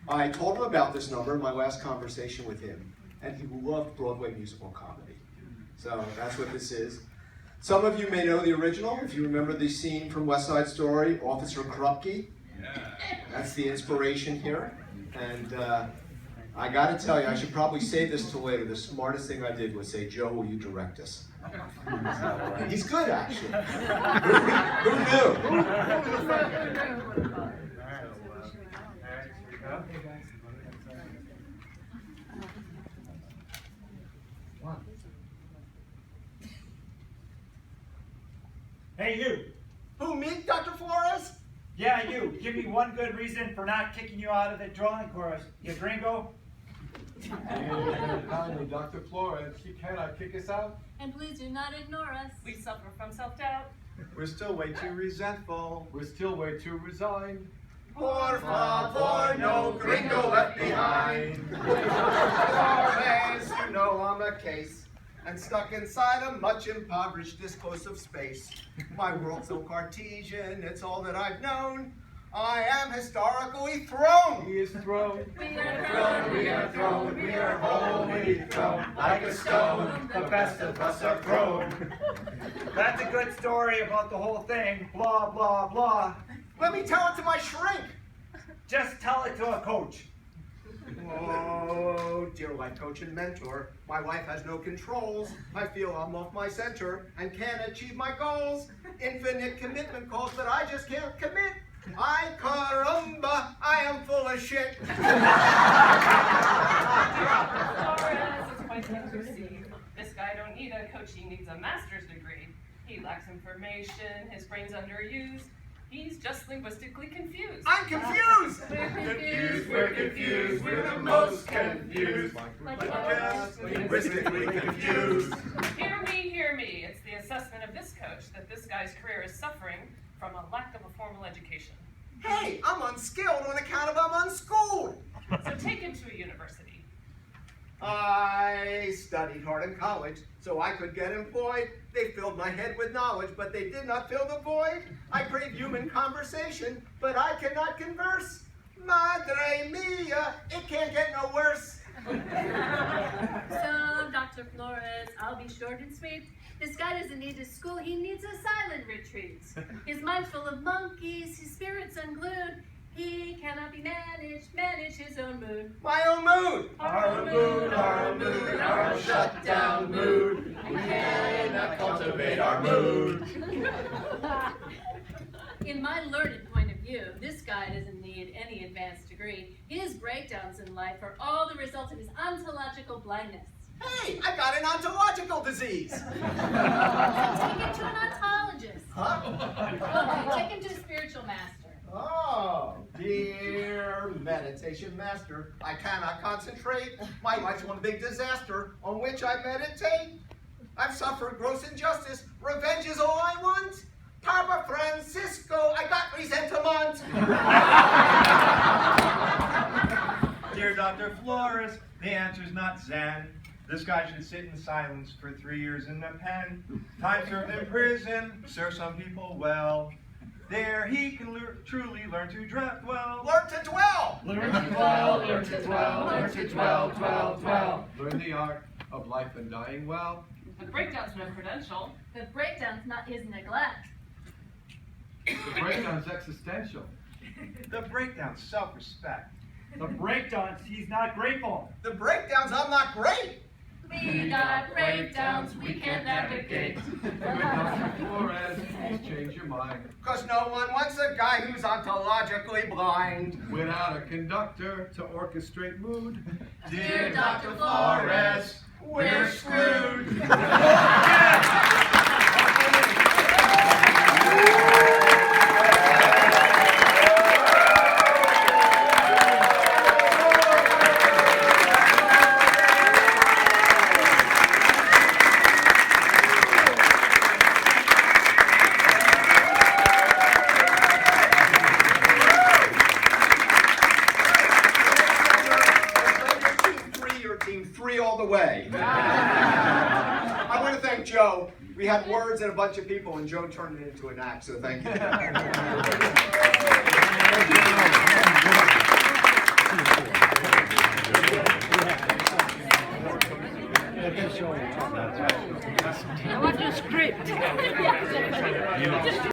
I told him about this number in my last conversation with him, and he loved Broadway musical comedy. So that's what this is. Some of you may know the original, if you remember the scene from West Side Story, Officer Krupke. That's the inspiration here. And I gotta tell you, I should probably save this till later. The smartest thing I did was say, Joe, will you direct us? He's good, actually. Who knew? Hey, you. Who, me, Dr. Flores? Yeah, you. Give me one good reason for not kicking you out of the drawing course, you gringo. Kindly, Dr. Flores, you cannot kick us out. And please do not ignore us. We suffer from self-doubt. We're still way too resentful. We're still way too resigned. Por favor, no gringo left behind. Flores, you know I'm a case, and stuck inside a much impoverished discourse of space. My world's so Cartesian, it's all that I've known. I am historically thrown. He is thrown. We are thrown, we are wholly thrown. Like a stone, the best of us are thrown. That's a good story about the whole thing. Blah, blah, blah. Let me tell it to my shrink. Just tell it to a coach. Oh, dear life coach and mentor, my life has no controls. I feel I'm off my center and can't achieve my goals. Infinite commitment calls, but I just can't commit. Ay caramba, I am full of shit. Flores is quite tough to see. This guy don't need a coach, he needs a master's degree. He lacks information, his brain's underused. He's just linguistically confused. I'm confused. We're confused, we're the most confused. Just linguistically confused. Hear me. It's the assessment of this coach that this guy's career is suffering from a lack of a formal education. Hey, I'm unskilled on account of I'm unschooled. So take him to a university. I studied hard in college so I could get employed. They filled my head with knowledge, but they did not fill the void. I crave human conversation, but I cannot converse. Madre mia, it can't get no worse. So, Dr. Flores, I'll be short and sweet. This guy doesn't need a school, he needs a silent retreat. His mind's full of monkeys, his spirit's unglued. He cannot be manage his own mood. My own mood. Our mood, our shut down mood. We cannot cultivate our mood. In my learned point of view, this guy doesn't need any advanced degree. His breakdowns in life are all the result of his ontological blindness. Hey, I got an ontological disease. Take him to an ontologist. Huh? Okay, take him to a spiritual master. Oh, dear meditation master, I cannot concentrate. My life's one big disaster on which I meditate. I've suffered gross injustice. Revenge is all I want. Papa Francisco, I got resentment. Dear Dr. Flores, the answer's not Zen. This guy should sit in silence for 3 years in the pen. Time served in prison, serve some people well. There he can truly learn to draft well. Learn to dwell. Learn to dwell, learn to dwell, learn to dwell, dwell. Learn the art of life and dying well. The breakdown's no credential. The breakdown's not his neglect. The breakdown's existential. The breakdown's self-respect. The breakdowns, he's not grateful. The breakdowns, I'm not great. We got breakdowns we can't navigate. With Dr. Flores, please change your mind. Cause no one wants a guy who's ontologically blind. Without a conductor to orchestrate mood. Dear Dr. Flores, we're screwed. Team 3 all the way. I want to thank Joe. We had words and a bunch of people, and Joe turned it into an act, so thank you. I want the script.